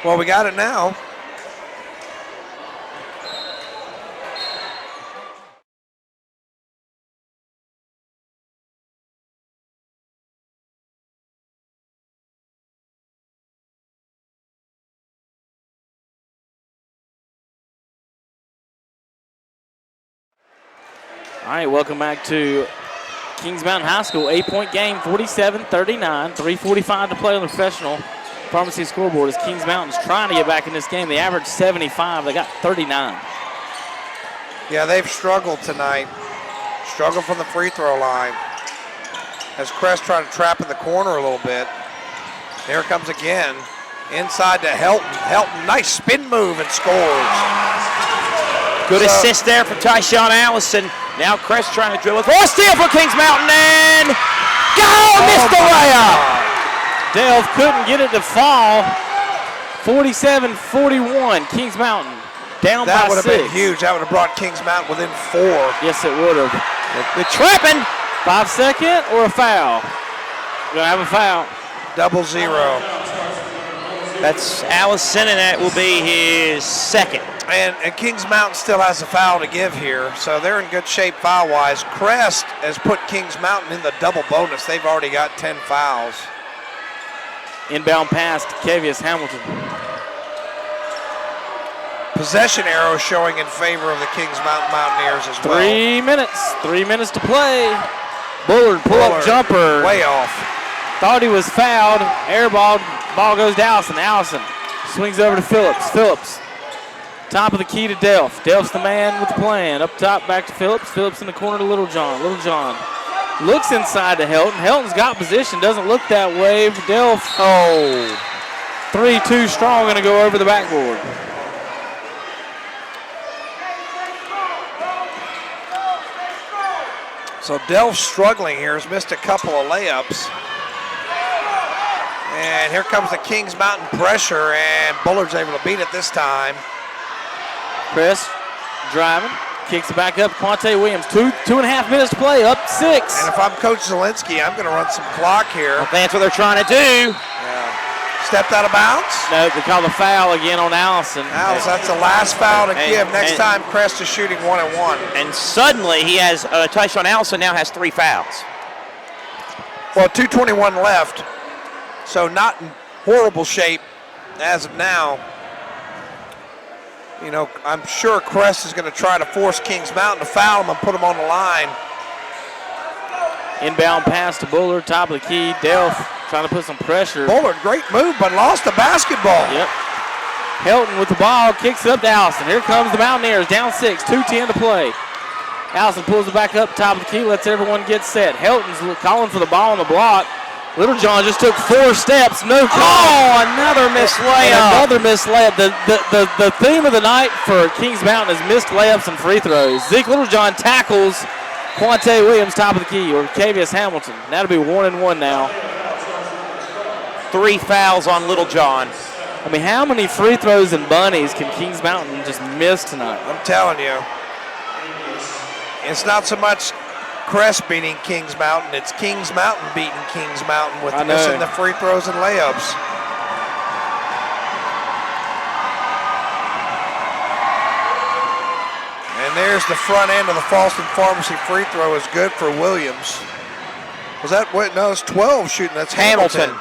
Well, we got it now. All right, welcome back to Kings Mountain High School. 8-point game, 47-39, 3:45 to play on the professional pharmacy scoreboard as Kings Mountain's trying to get back in this game. They averaged 75. They got 39. Yeah, they've struggled tonight. Struggled from the free throw line. As Crest trying to trap in the corner a little bit. There it comes again. Inside to Helton. Helton, nice spin move and scores. Good assist there from Tyshawn Allison. Now Crest trying to dribble. Oh, steal for Kings Mountain and missed the layup. Delph couldn't get it to fall. 47-41, Kings Mountain down by 6. That would have been huge. That would have brought Kings Mountain within 4. Yes, it would have. The trapping. 5-second or a foul? We're going to have a foul. 0-0. That's Allison, and that will be his second. And Kings Mountain still has a foul to give here, so they're in good shape foul-wise. Crest has put Kings Mountain in the double bonus. They've already got 10 fouls. Inbound pass to Cavius Hamilton. Possession arrow showing in favor of the Kings Mountain Mountaineers as well. 3 minutes. 3 minutes to play. Bullard pull-up jumper. Way off. Thought he was fouled. Airball. Ball goes to Allison. Allison swings over to Phillips. Phillips. Top of the key to Delph. Delph's the man with the plan. Up top, back to Phillips. Phillips in the corner to Littlejohn. Littlejohn looks inside to Helton. Helton's got position. Doesn't look that way. Delph, 3-2 strong, going to go over the backboard. So Delph struggling here. Has missed a couple of layups. And here comes the Kings Mountain pressure, and Bullard's able to beat it this time. Crest driving, kicks it back up. Quante Williams, 2.5 minutes to play, up 6. And if I'm Coach Zielinski, I'm going to run some clock here. I think that's what they're trying to do. Yeah. Stepped out of bounds? No, they call the foul again on Allison. Allison, that's the last foul to give. Next time, Crest is shooting 1-1. And suddenly he has, Tyshawn Allison now has 3 fouls. Well, 2:21 left, so not in horrible shape as of now. You know, I'm sure Crest is going to try to force Kings Mountain to foul him and put him on the line. Inbound pass to Bullard, top of the key. Delph trying to put some pressure. Bullard, great move, but lost the basketball. Yep. Helton with the ball, kicks it up to Allison. Here comes the Mountaineers, down 6, 2:10 to play. Allison pulls it back up, top of the key, lets everyone get set. Helton's calling for the ball on the block. Littlejohn just took 4 steps, no call. Oh, another missed layup. Another missed layup. The theme of the night for Kings Mountain is missed layups and free throws. Zeke Littlejohn tackles Quante Williams, top of the key, or Cavius Hamilton. That'll be 1-1 now. 3 fouls on Littlejohn. I mean, how many free throws and bunnies can Kings Mountain just miss tonight? I'm telling you, it's not so much Crest beating Kings Mountain, it's Kings Mountain beating Kings Mountain with missing the free throws and layups. And there's the front end of the Falston Pharmacy free throw is good for Williams. Was that what? No, it's 12 shooting. That's Hamilton.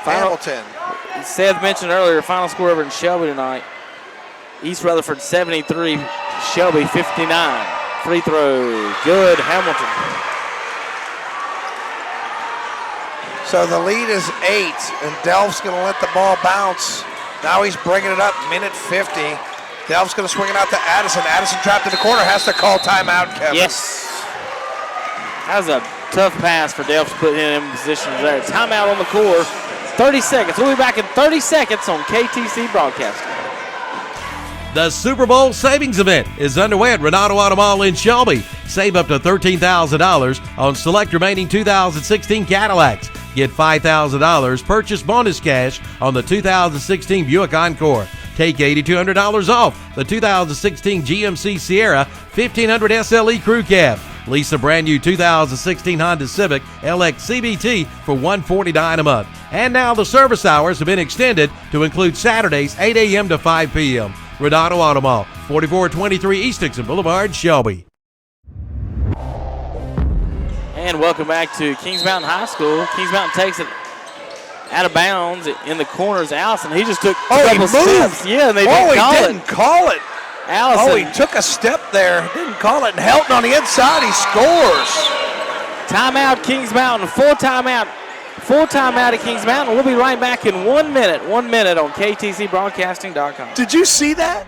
Hamilton. Seth mentioned earlier, final score over in Shelby tonight. East Rutherford 73, Shelby 59. Free throw, good, Hamilton. So the lead is 8, and Delph's going to let the ball bounce. Now he's bringing it up, minute 50. Delph's going to swing it out to Addison. Addison trapped in the corner, has to call timeout, Kevin. Yes. That was a tough pass for Delph to put him in position there. Timeout on the court, 30 seconds. We'll be back in 30 seconds on KTC Broadcasting. The Super Bowl Savings Event is underway at Renato Auto Mall in Shelby. Save up to $13,000 on select remaining 2016 Cadillacs. Get $5,000 purchase bonus cash on the 2016 Buick Encore. Take $8,200 off the 2016 GMC Sierra 1500 SLE Crew Cab. Lease a brand new 2016 Honda Civic LX CVT for $149 a month. And now the service hours have been extended to include Saturdays 8 a.m. to 5 p.m. Renato Auto Mall, 4423 East Dixon Boulevard, Shelby. And welcome back to Kings Mountain High School. Kings Mountain takes it out of bounds in the corners. Allison, he just took a couple steps. Yeah, and they didn't call it. Allison. He took a step there, didn't call it, and Helton on the inside, he scores. Timeout, Kings Mountain, full timeout at Kings Mountain. We'll be right back in 1 minute on KTCBroadcasting.com. Did you see that?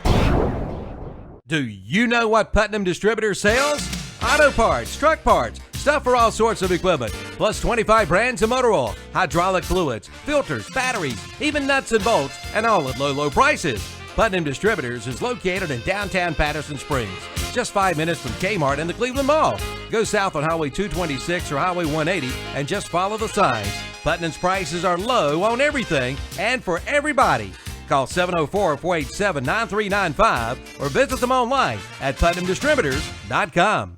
Do you know what Putnam Distributors sells? Auto parts, truck parts, stuff for all sorts of equipment, plus 25 brands of motor oil, hydraulic fluids, filters, batteries, even nuts and bolts, and all at low, low prices. Putnam Distributors is located in downtown Patterson Springs, just 5 minutes from Kmart and the Cleveland Mall. Go south on Highway 226 or Highway 180 and just follow the signs. Putnam's prices are low on everything and for everybody. Call 704-487-9395 or visit them online at PutnamDistributors.com.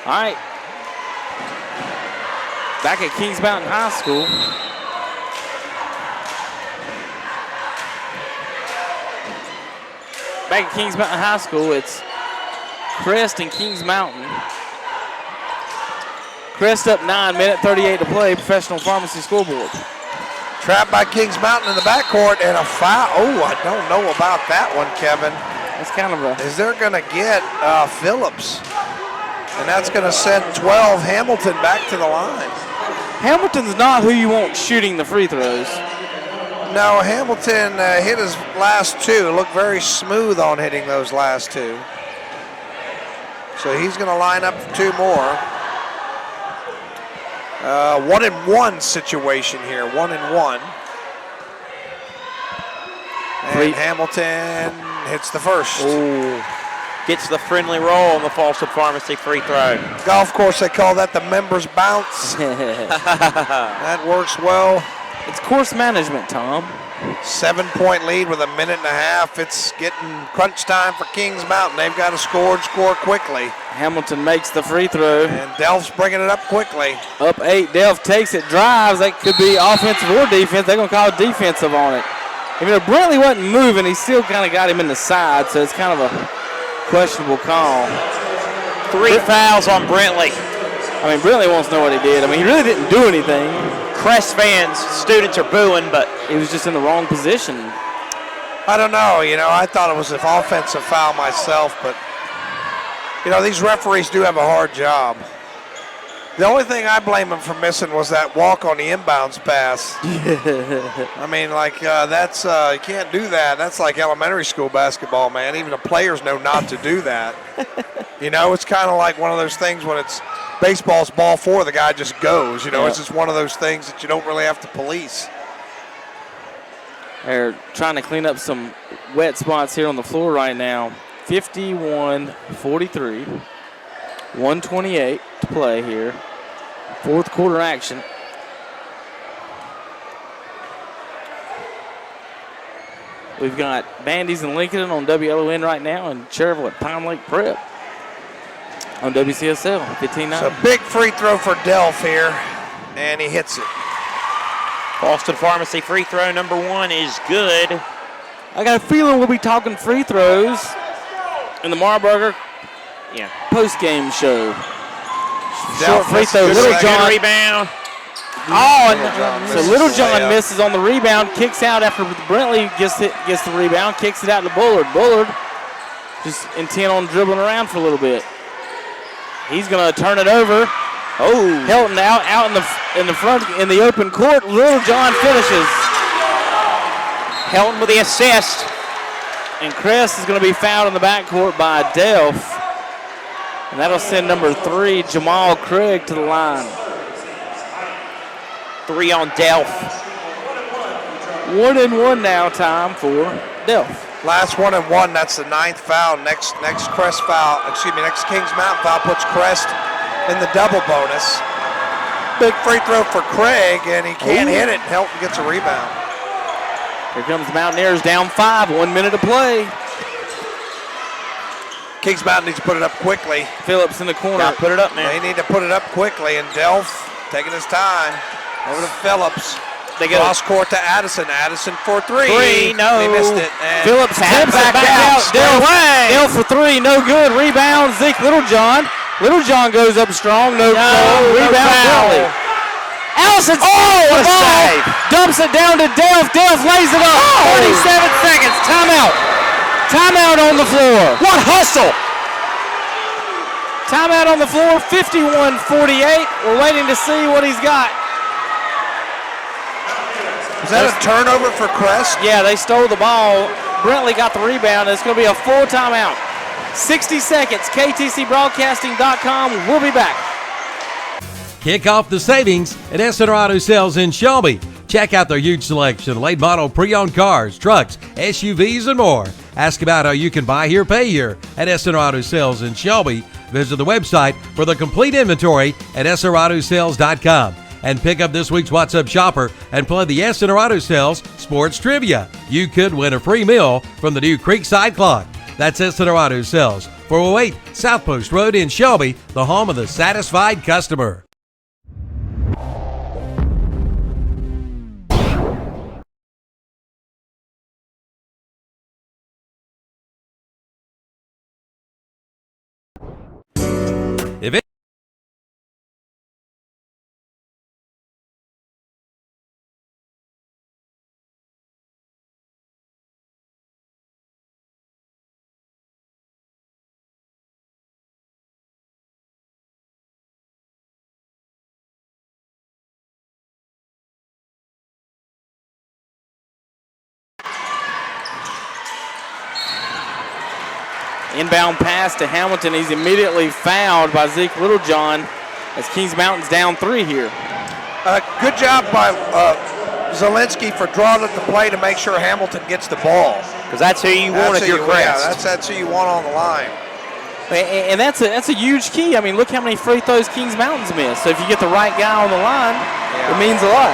All right. Back at Kings Mountain High School. Back at Kings Mountain High School, it's Crest and Kings Mountain. Crest up 9 minutes, 38 to play, Professional Pharmacy scoreboard. Trapped by Kings Mountain in the backcourt and a foul. Oh, I don't know about that one, Kevin. That's kind of a... Is they're going to get Phillips. And that's going to send 12 Hamilton back to the line. Hamilton's not who you want shooting the free throws. No, Hamilton hit his last two. Looked very smooth on hitting those last two. So he's going to line up for two more. 1-and-1 situation here, 1-and-1. And Hamilton hits the first. Ooh. Gets the friendly roll on the Falston Pharmacy free throw. Golf course, they call that the members bounce. That works well. It's course management, Tom. 7-point lead with a minute and a half. It's getting crunch time for Kings Mountain. They've got to score quickly. Hamilton makes the free throw. And Delph's bringing it up quickly. Up 8, Delph takes it, drives. That could be offensive or defense. They're going to call defensive on it. Even though Brentley wasn't moving, he still kind of got him in the side, so it's kind of a questionable call. 3 fouls on Brentley. I mean, Brentley wants to know what he did. I mean, he really didn't do anything. Crest fans, students are booing, but he was just in the wrong position. I don't know. I thought it was an offensive foul myself, but, these referees do have a hard job. The only thing I blame them for missing was that walk on the inbounds pass. I mean, that's you can't do that. That's like elementary school basketball, man. Even the players know not to do that. It's kind of like one of those things when it's baseball's ball 4, the guy just goes. It's just one of those things that you don't really have to police. They're trying to clean up some wet spots here on the floor right now. 51-43. 1:28 to play here. Fourth quarter action. We've got Bandy's and Lincoln on WLON right now, and Cherville at Pine Lake Prep on WCSL, 15-9. So big free throw for Delph here, and he hits it. Falston Pharmacy free throw number 1 is good. I got a feeling we'll be talking free throws in the Marburger post-game show. Short free throw. Little John rebound. So Little John misses on the rebound, kicks out after Brentley gets the rebound, kicks it out to Bullard. Bullard just intent on dribbling around for a little bit. He's going to turn it over. Oh, Helton out in the front in the open court. Little John finishes. Helton with the assist. And Crest is going to be fouled in the backcourt by Delph. And that'll send number 3, Jamal Craig, to the line. 3 on Delph. 1-and-1 now, time for Delph. Last 1-and-1, that's the 9th foul. Next Kings Mountain foul puts Crest in the double bonus. Big free throw for Craig, and he can't hit it. Helton gets a rebound. Here comes the Mountaineers down 5, 1 minute to play. Kings Mountain needs to put it up quickly. Phillips in the corner. Got to put it up, man. They need to put it up quickly, and Delph taking his time. Over to Phillips. They get cross court to Addison. Addison for 3. No. They missed it. And Phillips tips it back out. Delph for 3, no good. Rebound, Zeke Littlejohn. Littlejohn goes up strong, no rebound. Bentley. Allison what a save. Dumps it down to Delph. Delph lays it up. 37 seconds. Timeout. Timeout on the floor. What hustle. Timeout on the floor, 51-48. We're waiting to see what he's got. Is that a turnover for Crest? Yeah, they stole the ball. Brentley got the rebound. It's going to be a full timeout. 60 seconds. KTCBroadcasting.com. We'll be back. Kick off the savings at SNR Auto Sales in Shelby. Check out their huge selection of late model pre-owned cars, trucks, SUVs, and more. Ask about how you can buy here, pay here at SNR Auto Sales in Shelby. Visit the website for the complete inventory at srautosales.com. And pick up this week's What's Up Shopper and play the SNR Auto Sales Sports Trivia. You could win a free meal from the new Creekside Clock. That's SNR Auto Sales, 408 South Post Road in Shelby, the home of the satisfied customer. If it Inbound pass to Hamilton. He's immediately fouled by Zeke Littlejohn as Kings Mountain's down 3 here. Good job by Zielinski for drawing up the play to make sure Hamilton gets the ball. Because that's who you want if you're Crest. Yeah, that's who you want on the line. And that's a huge key. I mean, look how many free throws Kings Mountain's missed. So if you get the right guy on the line, it means a lot.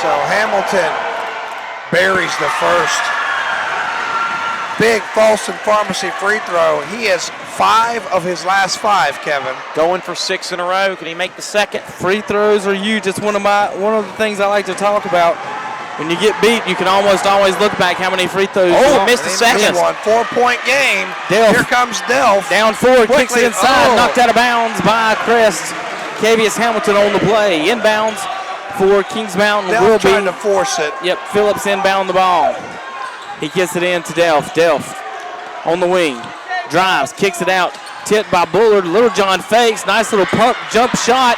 So Hamilton buries the first. Big Falston Pharmacy free throw. He has 5 of his last 5, Kevin. Going for 6 in a row. Can he make the second? Free throws are huge. It's one of the things I like to talk about. When you get beat, you can almost always look back how many free throws. Missed the second. 4-point game. Delph. Here comes Delph. Down 4, quickly. kicks it inside, knocked out of bounds by Crest. Cavius Hamilton on the play. Inbounds for Kings Mountain. Delph trying to force it. Yep, Phillips inbound the ball. He gets it in to Delph. Delph on the wing. Drives, kicks it out. Tipped by Bullard. Littlejohn fakes. Nice little pump jump shot.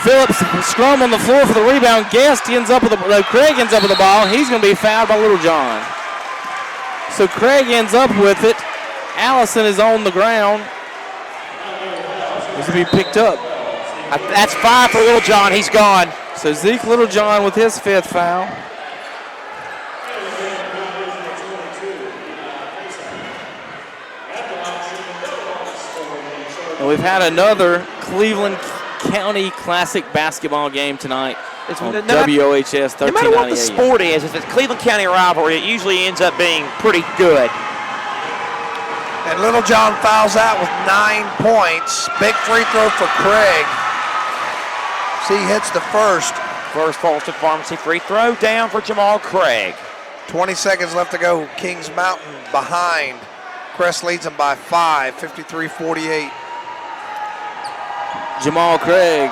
Phillips scrum on the floor for the rebound. Guest ends up with Craig ends up with the ball. He's going to be fouled by Littlejohn. So Craig ends up with it. Allison is on the ground. He's going to be picked up. That's 5 for Littlejohn. He's gone. So Zeke Littlejohn with his 5th foul. And we've had another Cleveland County Classic basketball game tonight on WOHS 1398. No matter what the sport is, if it's Cleveland County rivalry, it usually ends up being pretty good. And Littlejohn fouls out with 9 points. Big free throw for Craig. See, hits the first. First Falston Pharmacy free throw down for Jamal Craig. 20 seconds left to go. Kings Mountain behind. Crest leads them by 5, 53-48. Jamal Craig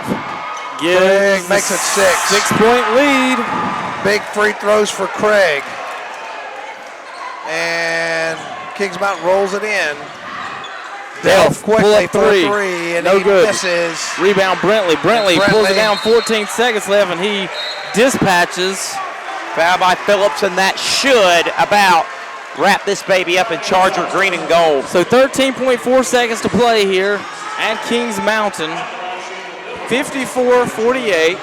makes it 6. 6-point lead. Big free throws for Craig. And Kings Mountain rolls it in. Delph quickly for 3, and no he good. misses. Rebound Brentley. Brentley pulls it down, 14 seconds left, and he dispatches. Foul by Phillips, and that should about wrap this baby up in Charger green and gold. So 13.4 seconds to play here at Kings Mountain. 54-48.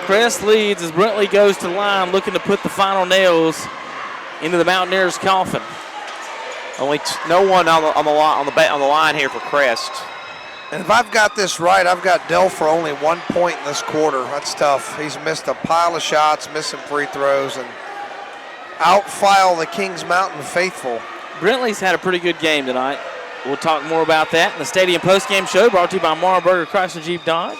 Crest leads as Brentley goes to the line looking to put the final nails into the Mountaineers' coffin. Only no one on the line here for Crest. And if I've got this right, I've got Dell for only 1 point in this quarter. That's tough. He's missed a pile of shots, missing free throws, and outfile the Kings Mountain faithful. Brentley's had a pretty good game tonight. We'll talk more about that in the Stadium postgame show, brought to you by Marburger Chrysler Jeep Dodge.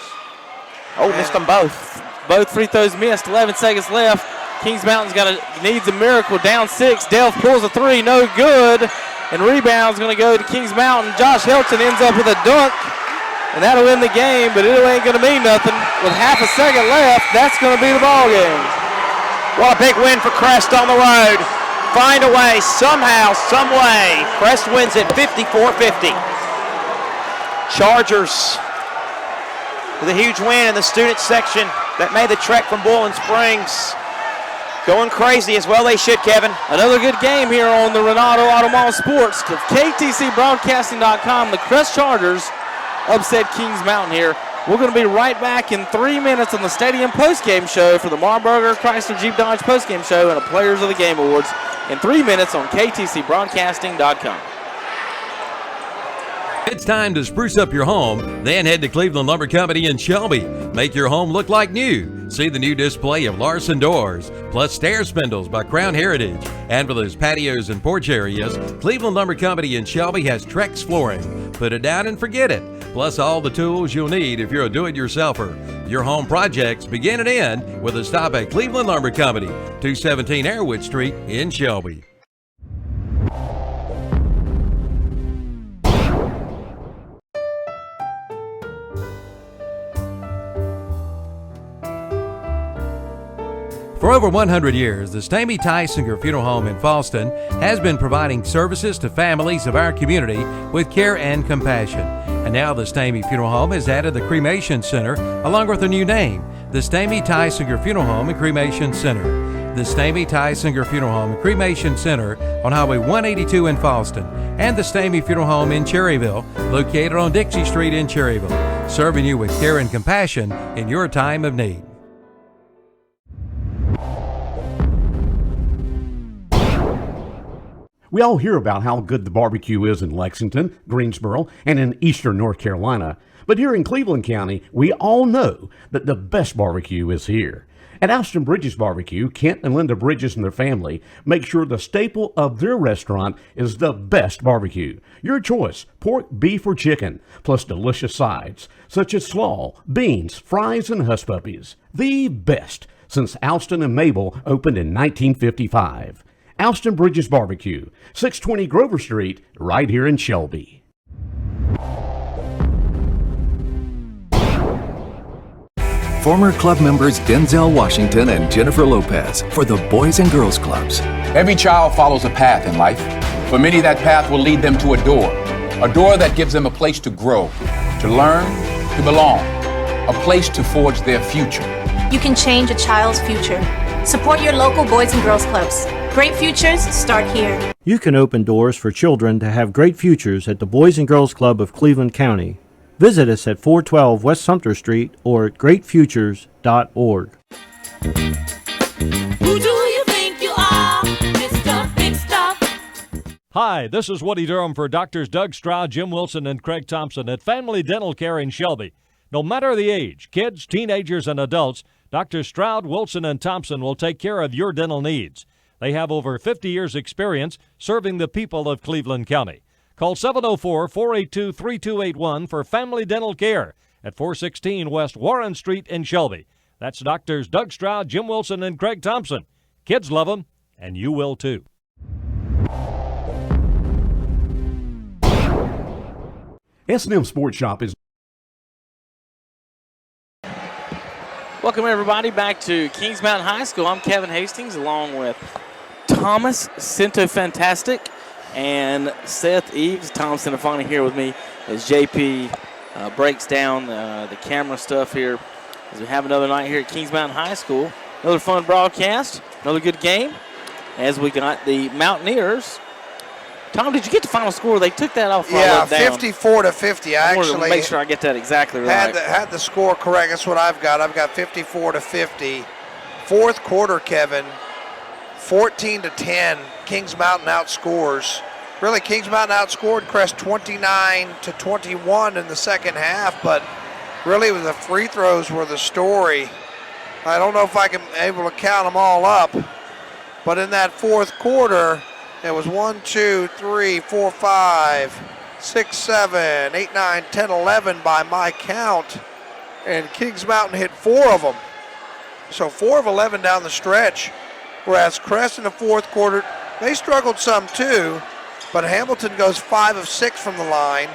Oh, missed them both. Both free throws missed. 11 seconds left. Kings Mountain's needs a miracle. Down 6. Delph pulls a 3. No good. And rebound's going to go to Kings Mountain. Josh Helton ends up with a dunk. And that'll win the game, but it ain't going to mean nothing. With half a second left, that's going to be the ball game. What a big win for Crest on the road. Find a way, somehow, some way. Crest wins it 54-50. Chargers with a huge win in the student section that made the trek from Bowling Springs. Going crazy as well they should, Kevin. Another good game here on the Renato Automall Sports. KTCBroadcasting.com, the Crest Chargers upset Kings Mountain here. We're going to be right back in 3 minutes on the Stadium postgame show for the Marburger Chrysler Jeep Dodge postgame show and a Players of the Game Awards in 3 minutes on KTCBroadcasting.com. It's time to spruce up your home, then head to Cleveland Lumber Company in Shelby. Make your home look like new. See the new display of Larson doors, plus stair spindles by Crown Heritage. And for those patios and porch areas, Cleveland Lumber Company in Shelby has Trex flooring. Put it down and forget it. Plus all the tools you'll need if you're a do-it-yourselfer. Your home projects begin and end with a stop at Cleveland Lumber Company, 217 Airwood Street in Shelby. For over 100 years, the Stamey Tysinger Funeral Home in Fallston has been providing services to families of our community with care and compassion. And now the Stamey Funeral Home has added the Cremation Center along with a new name, the Stamey Tysinger Funeral Home and Cremation Center. The Stamey Tysinger Funeral Home and Cremation Center on Highway 182 in Fallston, and the Stamey Funeral Home in Cherryville, located on Dixie Street in Cherryville, serving you with care and compassion in your time of need. We all hear about how good the barbecue is in Lexington, Greensboro, and in eastern North Carolina. But here in Cleveland County, we all know that the best barbecue is here. At Alston Bridges Barbecue, Kent and Linda Bridges and their family make sure the staple of their restaurant is the best barbecue. Your choice, pork, beef, or chicken, plus delicious sides, such as slaw, beans, fries, and hush puppies. The best since Alston and Mabel opened in 1955. Alston Bridges Barbecue, 620 Grover Street, right here in Shelby. Former club members Denzel Washington and Jennifer Lopez for the Boys and Girls Clubs. Every child follows a path in life. For many, that path will lead them to a door that gives them a place to grow, to learn, to belong, a place to forge their future. You can change a child's future. Support your local Boys and Girls Clubs. Great futures start here. You can open doors for children to have great futures at the Boys and Girls Club of Cleveland County. Visit us at 412 West Sumter Street or at greatfutures.org. Who do you think you are, Mr. Big Stuff? Hi, this is Woody Durham for Doctors Doug Stroud, Jim Wilson, and Craig Thompson at Family Dental Care in Shelby. No matter the age, kids, teenagers, and adults, Dr. Stroud, Wilson, and Thompson will take care of your dental needs. They have over 50 years' experience serving the people of Cleveland County. Call 704-482-3281 for Family Dental Care at 416 West Warren Street in Shelby. That's Doctors Doug Stroud, Jim Wilson, and Craig Thompson. Kids love them, and you will too. S&M Sports Shop is... Welcome, everybody, back to Kings Mountain High School. I'm Kevin Hastings, along with Thomas Fantastic and Seth Eves. Tom Cinefani here with me as JP breaks down the camera stuff here as we have another night here at Kings Mountain High School. Another fun broadcast, another good game as we got the Mountaineers. Tom, did you get the final score? They took that off. Yeah, 54-50. I wanted actually to make sure I get that exactly right. Had the score correct. That's what I've got. I've got 54-50. Fourth quarter, Kevin, 14-10. Kings Mountain outscores really Kings Mountain outscored Crest 29-21 in the second half, but really the free throws were the story. I don't know if I can able to count them all up, but in that fourth quarter, it was 1, 2, 3, 4, 5, 6, 7, 8, 9, 10, 11 by my count, and Kings Mountain hit 4 of them. So 4 of 11 down the stretch, whereas Crest in the fourth quarter, they struggled some too, but Hamilton goes 5 of 6 from the line.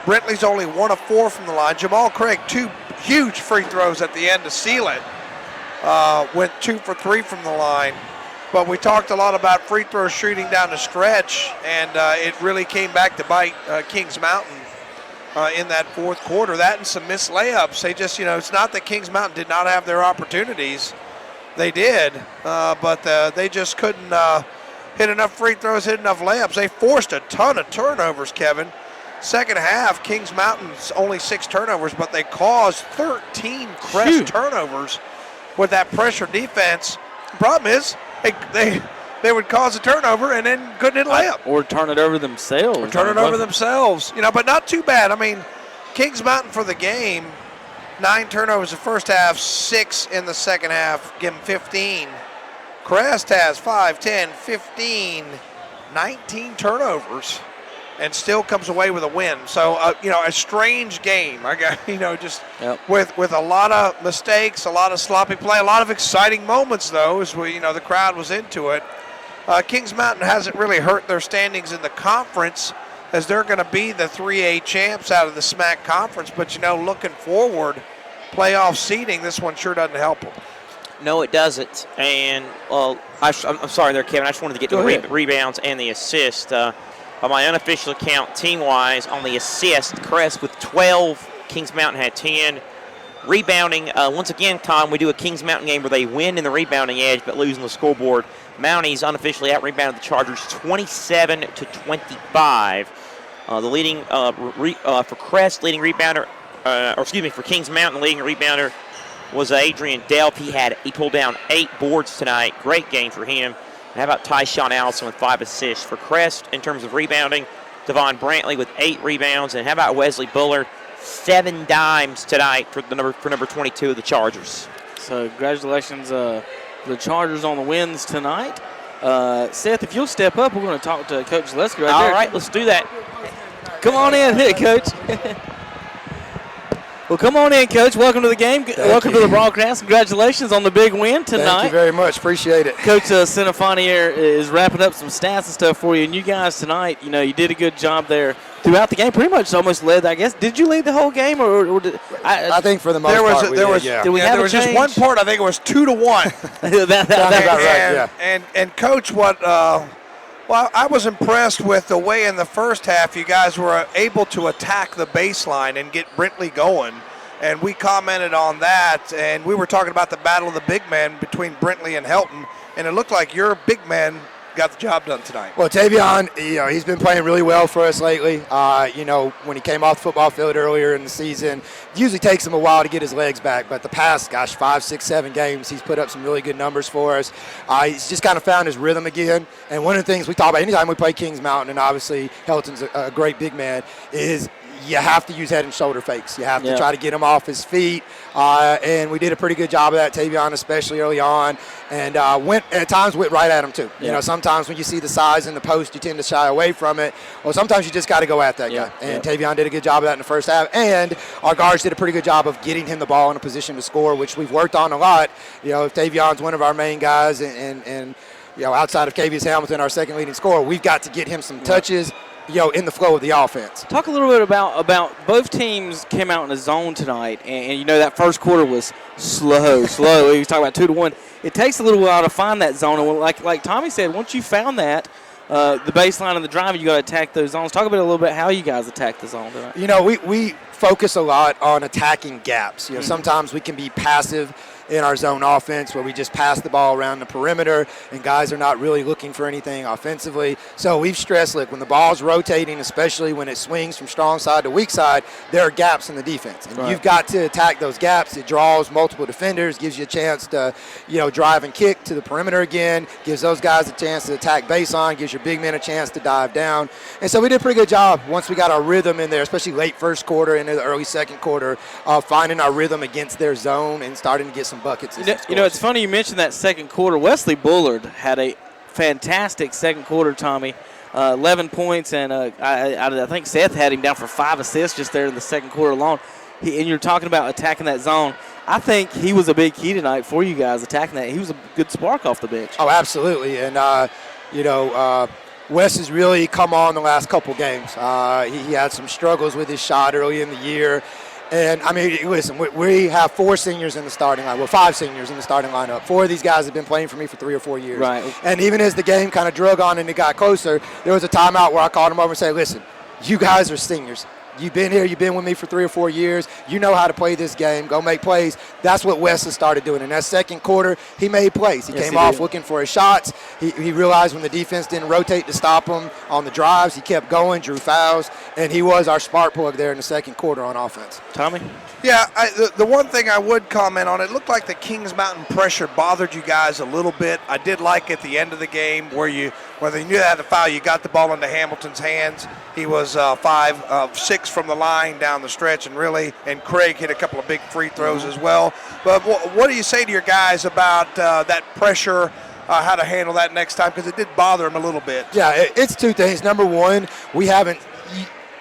Brentley's only 1 of 4 from the line. Jamal Craig, 2 huge free throws at the end to seal it. Went 2 for 3 from the line. But we talked a lot about free throw shooting down the stretch, and it really came back to bite Kings Mountain in that fourth quarter. That and some missed layups. They just, it's not that Kings Mountain did not have their opportunities. They did, but they just couldn't hit enough free throws, hit enough layups. They forced a ton of turnovers, Kevin. Second half, Kings Mountain's only 6 turnovers, but they caused 13 Crest turnovers with that pressure defense. The problem is, they would cause a turnover and then couldn't hit a layup. Or turn it over themselves. But not too bad. I mean, Kings Mountain for the game, 9 turnovers the first half, 6 in the second half, give them 15. Crest has 5, 10, 15, 19 turnovers and still comes away with a win. So, a strange game. I got, with a lot of mistakes, a lot of sloppy play, a lot of exciting moments, though, as the crowd was into it. Kings Mountain hasn't really hurt their standings in the conference, as they're going to be the 3A champs out of the SMAC conference. But, looking forward, playoff seeding, this one sure doesn't help them. No, it doesn't. And, I'm sorry there, Kevin. I just wanted to get to the rebounds and the assist. By my unofficial account, team-wise, on the assist, Crest with 12, Kings Mountain had 10. Rebounding, once again, Tom, we do a Kings Mountain game where they win in the rebounding edge but lose on the scoreboard. Mounties unofficially out-rebounded the Chargers 27-25. The leading, for Crest, leading rebounder, for Kings Mountain, leading rebounder was Adrian Delp. He pulled down 8 boards tonight. Great game for him. And how about Tyshawn Allison with 5 assists for Crest in terms of rebounding? Devon Brantley with 8 rebounds. And how about Wesley Bullard? 7 dimes tonight for number 22 of the Chargers. So congratulations, the Chargers on the wins tonight. Seth, if you'll step up, we're going to talk to Coach Zaleski right there. All right, let's do that. Come on in here, Coach. Well, come on in, Coach. Welcome to the game. Welcome to the broadcast. Congratulations on the big win tonight. Thank you very much. Appreciate it. Coach Cinefani is wrapping up some stats and stuff for you. And you guys tonight, you did a good job there throughout the game. Pretty much almost led, I guess. Did you lead the whole game? Or did, I think for the most part there was just one part. I think it was 2-1. That's about right, yeah. And Coach, I was impressed with the way in the first half you guys were able to attack the baseline and get Brentley going. And we commented on that, and we were talking about the battle of the big men between Brentley and Helton, and it looked like your big man got the job done tonight. Well, Tavion, he's been playing really well for us lately. When he came off the football field earlier in the season, it usually takes him a while to get his legs back, but the past, 5, 6, 7 games, he's put up some really good numbers for us. He's just kind of found his rhythm again, and one of the things we talk about anytime we play Kings Mountain, and obviously Helton's a great big man, is you have to use head and shoulder fakes. You have to try to get him off his feet, and we did a pretty good job of that, Tavion, especially early on, and went right at him too. Sometimes when you see the size in the post, you tend to shy away from it. Well, sometimes you just got to go at that guy, and Tavion did a good job of that in the first half, and our guards did a pretty good job of getting him the ball in a position to score, which we've worked on a lot. If Tavion's one of our main guys, and outside of Cavius Hamilton, our second leading scorer, we've got to get him some touches. In the flow of the offense. Talk a little bit about both teams came out in a zone tonight, and that first quarter was slow. We talk about 2-1. It takes a little while to find that zone, and like Tommy said, once you found that, the baseline and the drive, you got to attack those zones. Talk about a little bit how you guys attack the zone tonight. We focus a lot on attacking gaps. Sometimes we can be passive in our zone offense where we just pass the ball around the perimeter and guys are not really looking for anything offensively. So we've stressed, look, when the ball's rotating, especially when it swings from strong side to weak side, there are gaps in the defense. And you've got to attack those gaps. It draws multiple defenders, gives you a chance to, drive and kick to the perimeter again, gives those guys a chance to attack baseline, gives your big men a chance to dive down. And so we did a pretty good job once we got our rhythm in there, especially late first quarter into the early second quarter, finding our rhythm against their zone and starting to get some buckets. It's funny you mentioned that second quarter. Wesley Bullard had a fantastic second quarter, Tommy. 11 points, and I think Seth had him down for 5 assists just there in the second quarter alone. And you're talking about attacking that zone. I think he was a big key tonight for you guys attacking that. He was a good spark off the bench. Oh, absolutely. And, Wes has really come on the last couple games. He had some struggles with his shot early in the year. And, I mean, listen, we have 4 seniors in the starting line. Well, 5 seniors in the starting lineup. 4 of these guys have been playing for me for 3 or 4 years. Right. And even as the game kind of drug on and it got closer, there was a timeout where I called him over and said, listen, you guys are seniors. You've been here. You've been with me for 3 or 4 years. You know how to play this game. Go make plays. That's what Wes has started doing. In that second quarter, he made plays. He came off looking for his shots. He realized when the defense didn't rotate to stop him on the drives, he kept going, drew fouls, and he was our spark plug there in the second quarter on offense. Tommy? Yeah, the one thing I would comment on, it looked like the Kings Mountain pressure bothered you guys a little bit. I did like at the end of the game where they knew they had to foul, you got the ball into Hamilton's hands. He was 5 of 6 from the line down the stretch, and Craig hit a couple of big free throws as well. But what do you say to your guys about that pressure, how to handle that next time? Because it did bother him a little bit. Yeah, it's 2 things. Number one,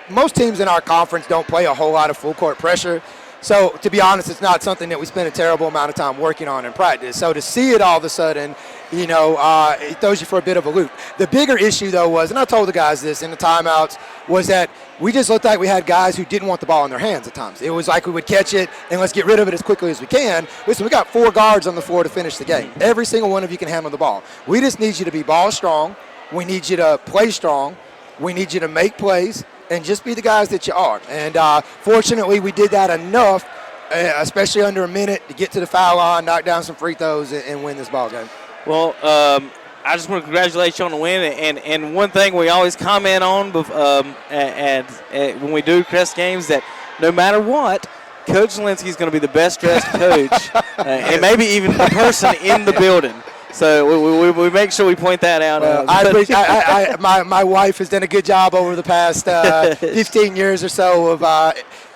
most teams in our conference don't play a whole lot of full court pressure. So, to be honest, it's not something that we spend a terrible amount of time working on in practice. So, to see it all of a sudden, it throws you for a bit of a loop. The bigger issue, though, was, and I told the guys this in the timeouts, was that we just looked like we had guys who didn't want the ball in their hands at times. It was like we would catch it and let's get rid of it as quickly as we can. Listen, we got 4 guards on the floor to finish the game. Every single one of you can handle the ball. We just need you to be ball strong. We need you to play strong. We need you to make plays. And just be the guys that you are. And fortunately, we did that enough, especially under a minute, to get to the foul line, knock down some free throws, and win this ball game. Well, I just want to congratulate you on the win. And one thing we always comment on when we do Crest games, that no matter what, Coach Zielinski is going to be the best dressed coach, and maybe even the person in the building. So we make sure we point that out. My wife has done a good job over the past 15 years or so of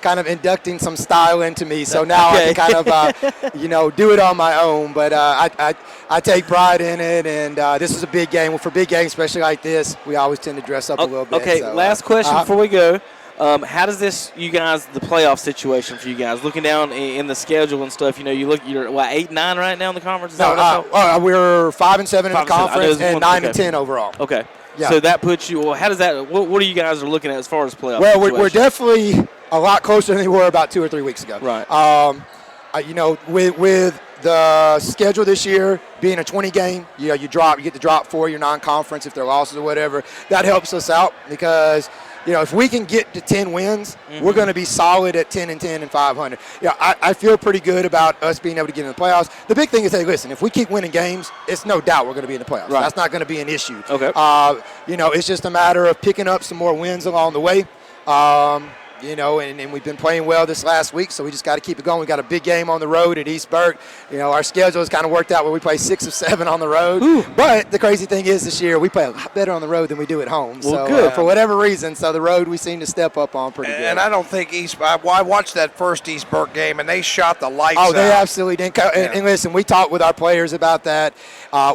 kind of inducting some style into me. So now I can kind of, do it on my own. But I take pride in it, and this is a big game. Well, for big games, especially like this, we always tend to dress up a little bit. Okay, so, last question before we go. How does the playoff situation for you guys? Looking down in the schedule and stuff, you're 8-9 right now in the conference? We're 5-7 in the conference and 9-10 overall. Okay. Yeah. So that puts you. Well, how does that? What are you guys looking at as far as playoff? Well, we're definitely a lot closer than we were about 2 or 3 weeks ago. Right. With the schedule this year being a 20 game, you get to drop 4 your non-conference if they're losses or whatever. That helps us out because. If we can get to 10 wins, we're going to be solid at 10-10 and 500. I feel pretty good about us being able to get in the playoffs. The big thing is, hey, listen, if we keep winning games, it's no doubt we're going to be in the playoffs. Right. That's not going to be an issue. Okay. It's just a matter of picking up some more wins along the way. And we've been playing well this last week, so we just got to keep it going. We got a big game on the road at East Burke. Our schedule has kind of worked out where we play 6 of 7 on the road. Ooh. But the crazy thing is this year we play a lot better on the road than we do at home. Well, so good. For whatever reason, the road we seem to step up on pretty good. And I don't think I watched that first East Burke game, and they shot the lights out. Oh, they absolutely didn't. And listen, we talked with our players about that.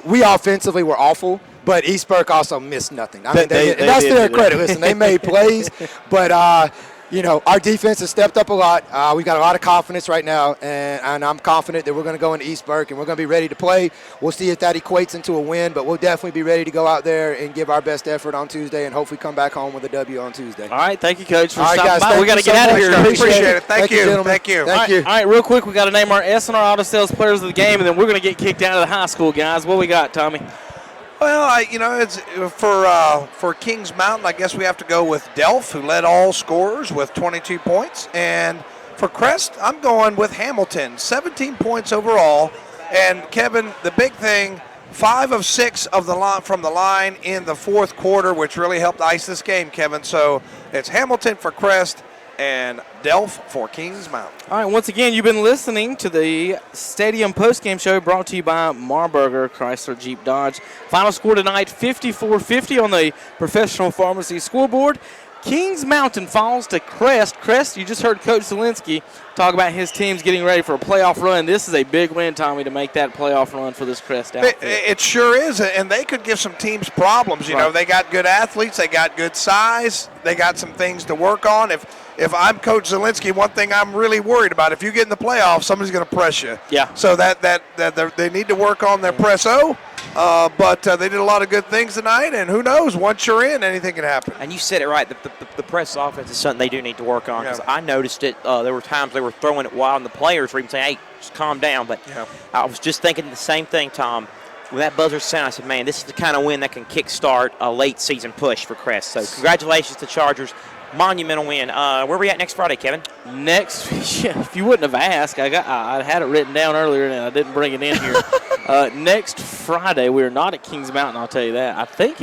We offensively were awful. But East Burke also missed nothing. I mean, that's their credit. Listen, they made plays, but our defense has stepped up a lot. We've got a lot of confidence right now, and I'm confident that we're going to go into East Burke and we're going to be ready to play. We'll see if that equates into a win, but we'll definitely be ready to go out there and give our best effort on Tuesday and hopefully come back home with a W on Tuesday. All right, thank you, Coach, for all right, stopping guys, by. We got to get out of here. Appreciate it. Thank you. Gentlemen. Thank you. Thank you. All right, real quick, we got to name our S&R Auto Sales Players of the Game, and then we're going to get kicked out of the high school, guys. What we got, Tommy? Well, it's for Kings Mountain, I guess we have to go with Delph, who led all scorers with 22 points, and For Crest, I'm going with Hamilton. 17 points overall. And Kevin, the big thing, 5 of 6 of the line from the line in the fourth quarter, which really helped ice this game, Kevin. So it's Hamilton for Crest and Delph for Kings Mountain. All right, once again, you've been listening to the Stadium Postgame Show brought to you by Marburger Chrysler Jeep Dodge. Final score tonight, 54-50 on the Professional Pharmacy scoreboard. Kings Mountain falls to Crest. Crest, you just heard Coach Zielinski talk about his team's getting ready for a playoff run. This is a big win, Tommy, to make that playoff run for this Crest outfit. It sure is, and they could give some teams problems. You know, they got good athletes, they got good size, they got some things to work on. If I'm Coach Zielinski, one thing I'm really worried about, if you get in the playoffs, somebody's going to press you. Yeah. So that they need to work on their press-o. But they did a lot of good things tonight, and who knows, once you're in, anything can happen. And you said it right. The press offense is something they do need to work on, because I noticed it. There were times they were throwing it wild, and the players were even saying, hey, just calm down. But I was just thinking the same thing, Tom. When that buzzer sounded, I said, man, this is the kind of win that can kickstart a late-season push for Crest. So congratulations to Chargers. Monumental win. Where are we at next Friday, Kevin? Next, if you wouldn't have asked, I had it written down earlier and I didn't bring it in here. Next Friday, we're not at Kings Mountain, I'll tell you that. I think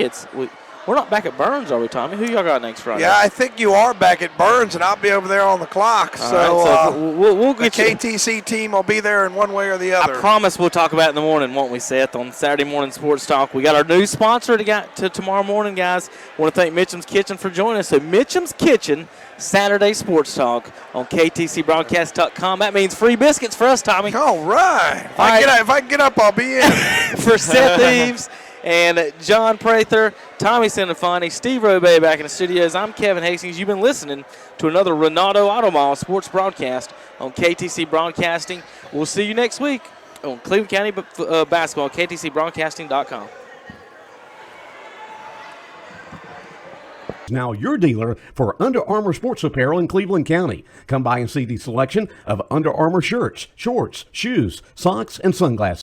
we're not back at Burns, are we, Tommy? Who y'all got next Friday? Yeah, I think you are back at Burns, and I'll be over there on the clock. We'll get the KTC team will be there in one way or the other. I promise we'll talk about it in the morning, won't we, Seth, on Saturday morning Sports Talk. We got our new sponsor to tomorrow morning, guys. Want to thank Mitchum's Kitchen for joining us. So Mitchum's Kitchen, Saturday Sports Talk on KTCBroadcast.com. That means free biscuits for us, Tommy. All right. If I can get up, I'll be in. For Seth Eves and John Prather, Tommy Sinafani, Steve Robey back in the studios. I'm Kevin Hastings. You've been listening to another Renato Automall sports broadcast on KTC Broadcasting. We'll see you next week on Cleveland County Basketball, KTCBroadcasting.com. Now your dealer for Under Armour sports apparel in Cleveland County. Come by and see the selection of Under Armour shirts, shorts, shoes, socks, and sunglasses.